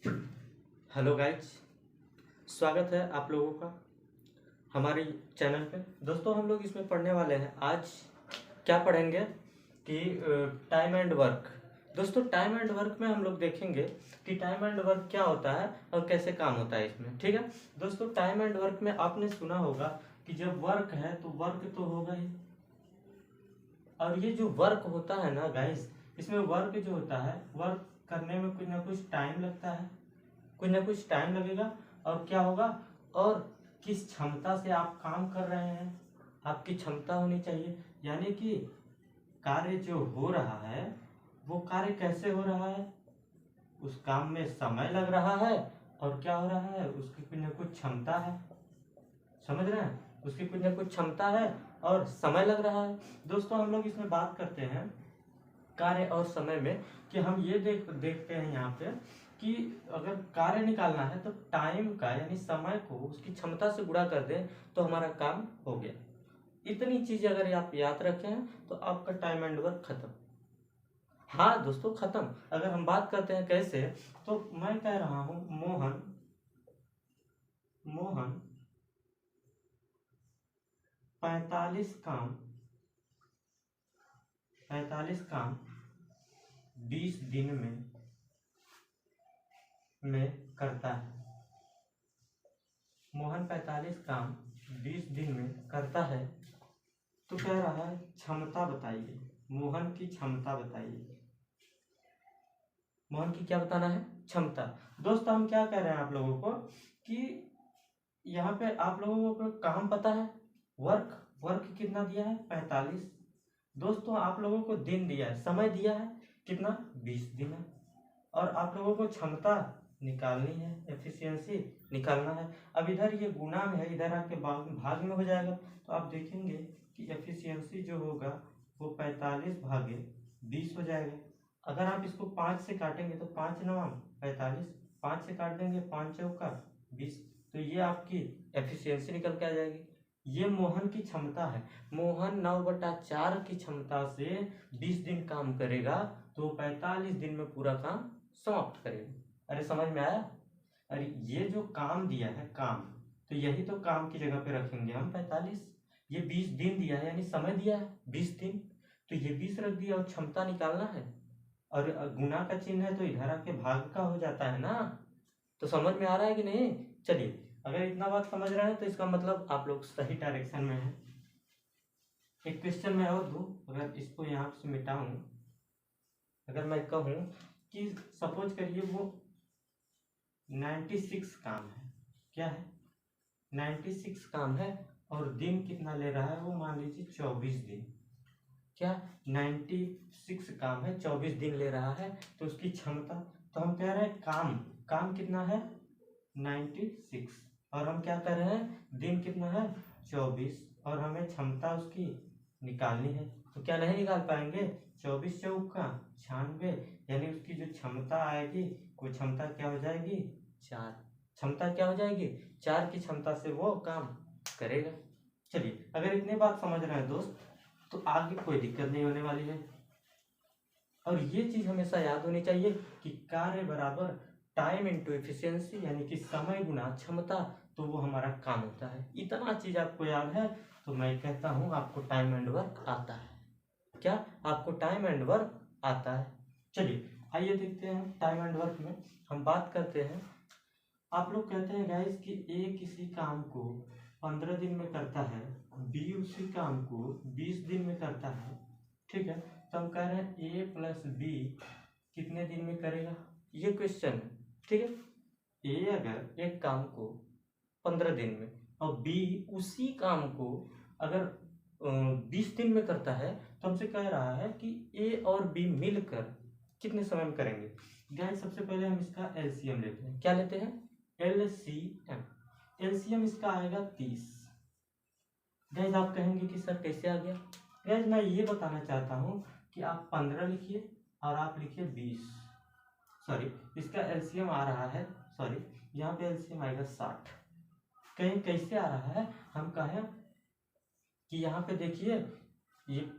Hello guys, स्वागत है आप लोगों का हमारे चैनल पे। दोस्तों हम लोग इसमें पढ़ने वाले हैं। आज क्या पढ़ेंगे कि टाइम एंड वर्क। दोस्तों टाइम एंड वर्क में हम लोग देखेंगे कि टाइम एंड वर्क क्या होता है और कैसे काम होता है इसमें। ठीक है दोस्तों, टाइम एंड वर्क में आपने सुना होगा कि जब वर्क है तो वर्क तो होगा ही, और ये जो वर्क होता है ना गाइस, इसमें वर्क जो होता है, वर्क करने में कुछ ना कुछ टाइम लगता है, कुछ ना कुछ टाइम लगेगा। और क्या होगा, और किस क्षमता से आप काम कर रहे हैं, आपकी क्षमता होनी चाहिए। यानी कि कार्य जो हो रहा है वो कार्य कैसे हो रहा है, उस काम में समय लग रहा है और क्या हो रहा है, उसकी कुछ ना कुछ क्षमता है। समझ रहे हैं, उसकी कुछ ना कुछ क्षमता है और समय लग रहा है। दोस्तों हम लोग इसमें बात करते हैं कार्य और समय में कि हम ये देखते हैं यहाँ पे कि अगर कार्य निकालना है तो टाइम का यानी समय को उसकी क्षमता से गुणा कर दें तो हमारा काम हो गया। इतनी चीज अगर आप याद रखें तो आपका टाइम एंड वर्क खत्म। हाँ दोस्तों खत्म। अगर हम बात करते हैं कैसे, तो मैं कह रहा हूं मोहन मोहन 45 काम 20 दिन में करता है। मोहन 45 काम 20 दिन में करता है। तो कह रहा है क्षमता बताइए, मोहन की क्षमता बताइए। मोहन की क्या बताना है, क्षमता। दोस्तों हम क्या कह रहे हैं आप लोगों को कि यहाँ पे आप लोगों को काम पता है, वर्क वर्क कितना दिया है 45। दोस्तों आप लोगों को दिन दिया है, समय दिया है कितना 20 दिन है, और आप लोगों को क्षमता निकालनी है, एफिशिएंसी निकालना है। अब इधर ये गुना में है, इधर आके भाग में हो जाएगा। तो आप देखेंगे कि एफिशिएंसी जो होगा वो 45 भागे 20 हो जाएगा। अगर आप इसको 5 से काटेंगे तो 5 नवा 45, 5 से काट देंगे 5 चौका 20, तो ये आपकी एफिशिएंसी निकल के आ जाएगी। ये मोहन की क्षमता है। मोहन 9/4 की क्षमता से 20 दिन काम करेगा तो 45 दिन में पूरा काम समाप्त करेगा। अरे समझ में आया। अरे ये जो काम दिया है काम, तो यही तो काम की जगह पे रखेंगे हम 45। ये 20 दिन दिया है यानी समय दिया है 20 दिन, तो ये 20 रख दिया और क्षमता निकालना है, और गुना का चिन्ह है तो इधर आके भाग का हो जाता है ना। तो समझ में आ रहा है कि नहीं। चलिए अगर इतना बात समझ रहे हैं तो इसका मतलब आप लोग सही डायरेक्शन में हैं। एक क्वेश्चन मैं और दूं, अगर इसको यहाँ से मिटाऊं, अगर मैं कहूं कि सपोज करिए वो 96 काम है, क्या है 96 काम है, और दिन कितना ले रहा है वो मान लीजिए 24 दिन। क्या 96 काम है 24 दिन ले रहा है, तो उसकी क्षमता, तो हम कह रहे हैं काम काम कितना है 96, और हम क्या कर रहे हैं दिन कितना है 24, और हमें क्षमता उसकी निकालनी है। तो क्या नहीं निकाल पाएंगे, 24 चौका 96, यानी उसकी जो क्षमता आएगी वो क्षमता क्या हो जाएगी 4। क्षमता क्या हो जाएगी 4 की क्षमता से वो काम करेगा। चलिए अगर इतनी बात समझ रहे हैं दोस्त तो आगे कोई दिक्कत नहीं होने वाली है। और ये चीज हमेशा याद होनी चाहिए कि कार्य बराबर टाइम इंटू एफिशिएंसी, यानी कि समय गुना क्षमता, तो वो हमारा काम होता है। इतना चीज आपको याद है तो मैं कहता हूं आपको टाइम एंड वर्क आता है। क्या आपको टाइम एंड वर्क आता है। चलिए आइए देखते हैं टाइम एंड वर्क में हम बात करते हैं। आप लोग कहते हैं गाइस कि ए किसी काम को 15 दिन में करता है, बी उसी काम को 20 दिन में करता है। ठीक है, तो हम कह रहे हैं ए प्लस बी कितने दिन में करेगा, ये क्वेश्चन है। ठीक है, ए अगर एक काम को 15 दिन में और बी उसी काम को अगर 20 दिन में करता है, तो हमसे कह रहा है कि ए और बी मिलकर कितने समय में करेंगे। गाइस सबसे पहले हम इसका एलसीएम लेते हैं। क्या लेते हैं, एलसीएम। एलसीएम इसका आएगा 30। गाइस आप कहेंगे कि सर कैसे आ गया। गाइस मैं ये बताना चाहता हूँ कि आप 15 लिखिए और आप लिखिए 20, सॉरी इसका एलसीएम आ रहा है, सॉरी यहाँ पे एलसीएम आएगा 60। कहीं कैसे आ रहा है, हम कहें कि यहाँ पे देखिए ये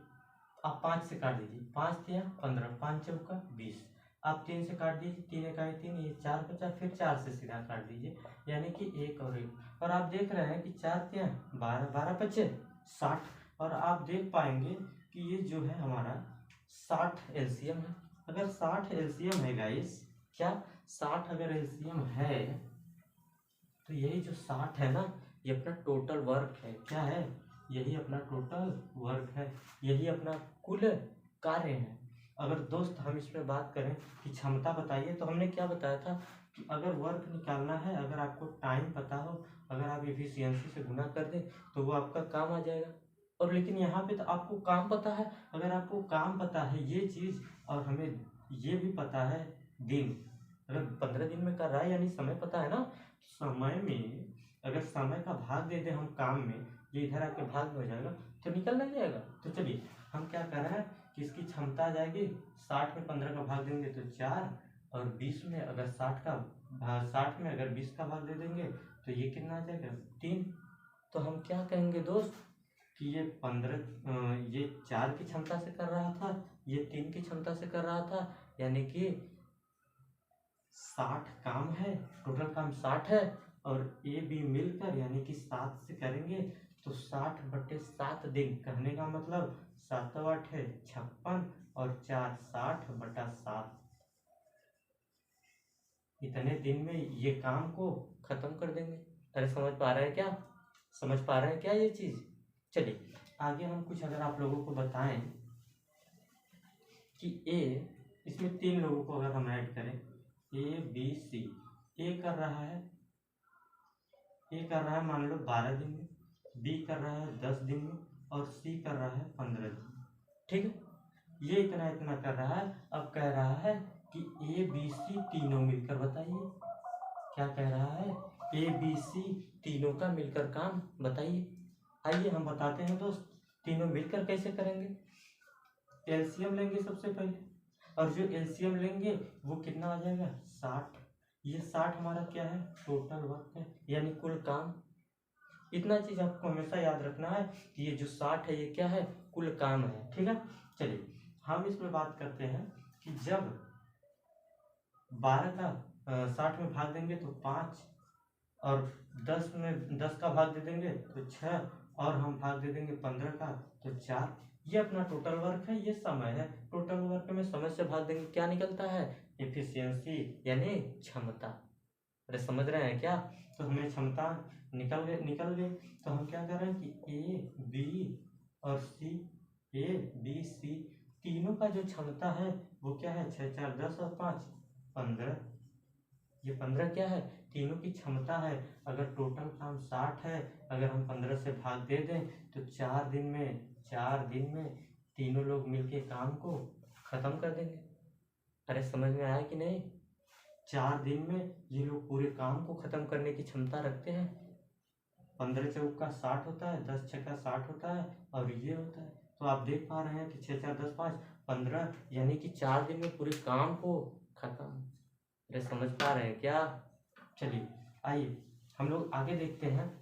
आप 5 से काट दीजिए, 5 दिया 15, 5 चौका 20। आप 3 से काट दीजिए, 3 इकाई 3, ये 4 बचा, फिर 4 से सीधा काट दीजिए, यानी कि 1 और 1। और आप देख रहे हैं कि 4 क्या 12, 12 बचे 60। और आप देख पाएंगे कि ये जो है हमारा 60 एलसीएम है। अगर 60 एलसीएम है गाइस, क्या 60 अगर एलसीएम है तो यही जो 60 है ना, ये अपना टोटल वर्क है। क्या है? यही अपना टोटल वर्क है, यही अपना कुल कार्य है। अगर दोस्त हम इसमें बात करें कि क्षमता बताइए, तो हमने क्या बताया था कि अगर वर्क निकालना है, अगर आपको टाइम पता हो, अगर आप एफिशिएंसी से गुना कर दें तो वो आपका काम आ जाएगा। और लेकिन यहाँ पे तो आपको काम पता है। अगर आपको काम पता है ये चीज़, और हमें ये भी पता है दिन, अगर 15 दिन में कर रहा है यानी समय पता है ना, समय में अगर समय का भाग दे दें हम काम में, ये इधर आके भाग में हो जाएगा तो निकल नहीं जाएगा। तो चलिए हम क्या कर रहे हैं कि इसकी क्षमता आ जाएगी, 60 में 15 का भाग देंगे तो 4, और 20 में अगर 60 में अगर 20 का भाग दे देंगे तो ये कितना आ जाएगा 3। तो हम क्या कहेंगे दोस्त कि ये 15 ये 4 की क्षमता से कर रहा था, ये 3 की क्षमता से कर रहा था, यानी कि 60 काम है, टोटल काम 60 है। और ए बी मिलकर यानी कि 7 से करेंगे तो 60/7 दिन, कहने का मतलब 7 8 है 56 और 4 60/7। इतने दिन में ये काम को खत्म कर देंगे। अरे समझ पा रहे हैं क्या? समझ पा रहे हैं क्या ये चीज? चलिए आगे हम कुछ अगर आप लोगों को बताएं कि ए, इसमें 3 लोगों को अगर हम ऐड करें, ए बी सी, ए कर रहा है मान लो 12 दिन में, बी कर रहा है 10 दिन में, और सी कर रहा है 15 दिन में। ठीक है, ये इतना इतना कर रहा है। अब कह रहा है कि ए बी सी तीनों मिलकर बताइए। क्या कह रहा है? ए बी सी तीनों का मिलकर काम बताइए। आइए हम बताते हैं दोस्त, तीनों मिलकर कैसे करेंगे। एलसीएम लेंगे सबसे पहले, और जो एलसीएम लेंगे वो कितना आ जाएगा 60। ये 60 हमारा क्या है? टोटल वर्क है, यानी कुल काम। इतना चीज आपको हमेशा याद रखना है कि ये जो 60 है ये क्या है? कुल काम है। ठीक है, चलिए हम इसमें बात करते हैं कि जब 12 का 60 में भाग देंगे तो 5, और 10 में 10 का भाग दे देंगे तो 6, और हम भाग दे देंगे 15 का तो 4। ये अपना टोटल वर्क है, ये समय है। टोटल वर्क में समय से भाग देंगे, क्या निकलता है? एफिशिएंसी यानी क्षमता। अरे समझ रहे हैं क्या? तो हमें क्षमता निकल गए। तो हम क्या कर रहे हैं कि ए बी और सी, ए बी सी तीनों का जो क्षमता है वो क्या है? 6 4 10 और 5 15। ये 15 क्या है? तीनों की क्षमता है। अगर टोटल काम 60 है, अगर हम 15 से भाग दे दें तो 4 दिन में तीनों लोग मिलके काम को खत्म कर देंगे। अरे समझ में आया कि नहीं? 4 दिन में ये लोग पूरे काम को खत्म करने की क्षमता रखते हैं। 15 चौक का 60 होता है, 10 छक्का का 60 होता है, और ये होता है। तो आप देख पा रहे हैं कि 6 4 10 5 15, यानी कि 4 दिन में पूरे काम को खत्म। अरे समझ पा रहे हैं क्या? चलिए आइए हम लोग आगे देखते हैं।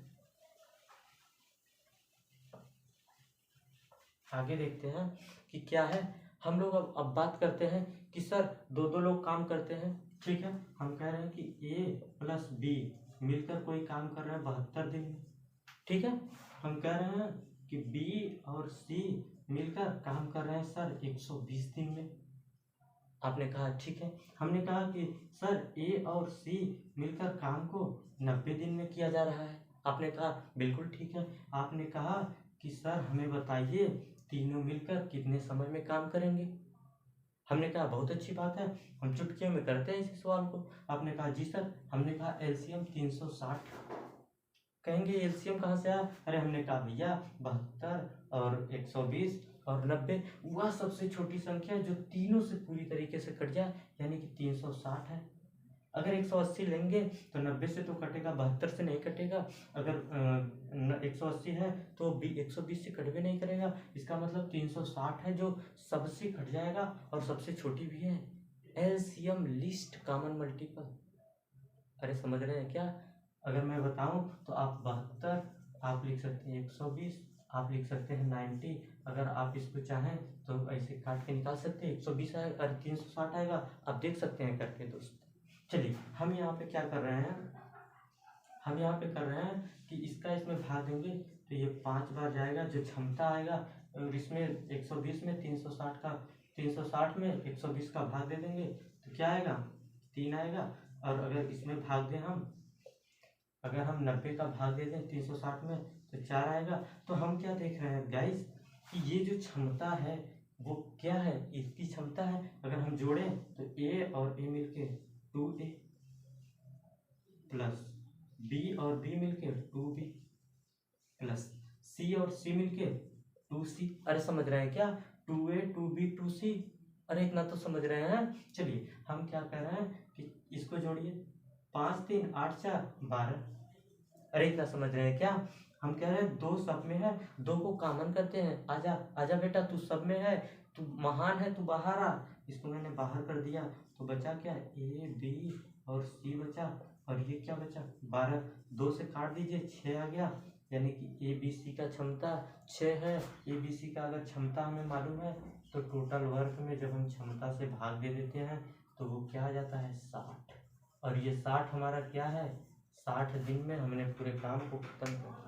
कि क्या है। हम लोग अब बात करते हैं कि सर 2 लोग काम करते हैं। ठीक है, हम कह रहे हैं कि ए प्लस बी मिलकर कोई काम कर रहे हैं 72 दिन में। ठीक है, हम कह रहे हैं कि बी और सी मिलकर काम कर रहे हैं सर 120 दिन में। आपने कहा ठीक है। हमने कहा कि सर ए और सी मिलकर काम को 90 दिन में किया जा रहा है। आपने कहा बिल्कुल ठीक है। आपने कहा कि सर हमें बताइए तीनों मिलकर कितने समय में काम करेंगे। हमने कहा बहुत अच्छी बात है, हम चुटकियों में करते हैं इस सवाल को। आपने कहा जी सर। हमने कहा एलसीएम 360। कहेंगे एलसीएम कहाँ से आया? अरे हमने कहा भैया 72 और 120 और 90 वह सबसे छोटी संख्या है जो तीनों से पूरी तरीके से कट जाए, यानी कि 360 है। अगर 180 लेंगे तो 90 से तो कटेगा, 72 से नहीं कटेगा। अगर 180 है तो 120 से कट भी नहीं करेगा। इसका मतलब 360 है जो सबसे कट जाएगा और सबसे छोटी भी है। LCM list common multiple. अरे समझ रहे हैं क्या? अगर मैं बताऊं तो आप 72 आप लिख सकते हैं, 120 आप लिख सकते हैं, 90 अगर आप इसको चाहें तो ऐसे काट के निकाल सकते हैं, 120 आएगा और 360 आएगा, आप देख सकते हैं करके दोस्त। चलिए हम यहाँ पे क्या कर रहे हैं, हम यहाँ पे कर रहे हैं कि इसका इसमें भाग देंगे तो ये 5 बार जाएगा, जो क्षमता आएगा, और इसमें 120 में 360 का 360 में 120 का भाग दे देंगे तो क्या आएगा, 3 आएगा। और अगर इसमें भाग दें हम, अगर हम 90 का भाग दे दें 360 में तो 4 आएगा। तो हम क्या देख रहे हैं गाइस कि ये जो क्षमता है वो क्या है, इसकी क्षमता है। अगर हम जोड़ें तो ए और ए मिलके 2a प्लस बी और बी मिलके 2b प्लस सी और सी मिलके 2c। अरे समझ रहे हैं क्या, 2a 2b 2c, अरे इतना तो समझ रहे हैं। चलिए हम क्या कह रहे हैं कि इसको जोड़िए, 5 3 8 4 12। अरे इतना समझ रहे हैं क्या, हम कह रहे हैं 2 सब में है, 2 को कॉमन करते हैं। आजा आजा बेटा, तू सब में है, तू महान है, तू बाहर आ। इसको मैंने बाहर कर दिया तो बचा क्या, ए बी और सी बचा, और ये क्या बचा 12। 2 से काट दीजिए, 6 आ गया, यानी कि ए बी सी का क्षमता 6 है। ए बी सी का अगर क्षमता हमें मालूम है तो टोटल वर्क में जब हम क्षमता से भाग दे देते हैं तो वो क्या आ जाता है 60। और ये 60 हमारा क्या है, 60 दिन में हमने पूरे काम को खत्म कर दिया।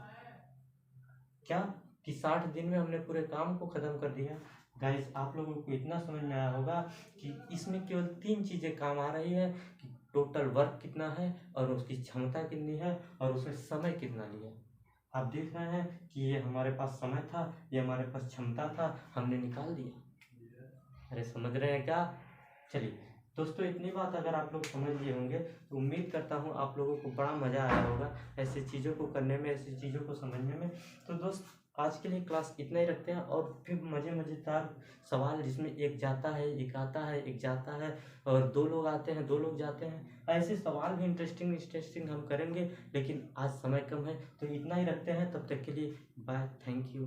क्या कि 60 दिन में हमने पूरे काम को खत्म कर दिया। गाइस आप लोगों को इतना समझ में आया होगा कि इसमें केवल 3 चीजें काम आ रही है कि टोटल वर्क कितना है और उसकी क्षमता कितनी है और उसमें समय कितना लिया। आप देख रहे हैं कि ये हमारे पास समय था, ये हमारे पास क्षमता था, हमने निकाल दिया। अरे समझ रहे हैं क्या। चलिए दोस्तों, इतनी बात अगर आप लोग समझ लिए होंगे तो उम्मीद करता हूँ आप लोगों को बड़ा मज़ा आया होगा ऐसी चीज़ों को करने में, ऐसी चीज़ों को समझने में। तो दोस्त आज के लिए क्लास इतना ही रखते हैं, और फिर मज़ेदार सवाल जिसमें एक जाता है, एक आता है, एक जाता है, और 2 लोग आते हैं, 2 लोग जाते हैं, ऐसे सवाल भी इंटरेस्टिंग हम करेंगे। लेकिन आज समय कम है तो इतना ही रखते हैं, तब तक के लिए बाय, थैंक यू।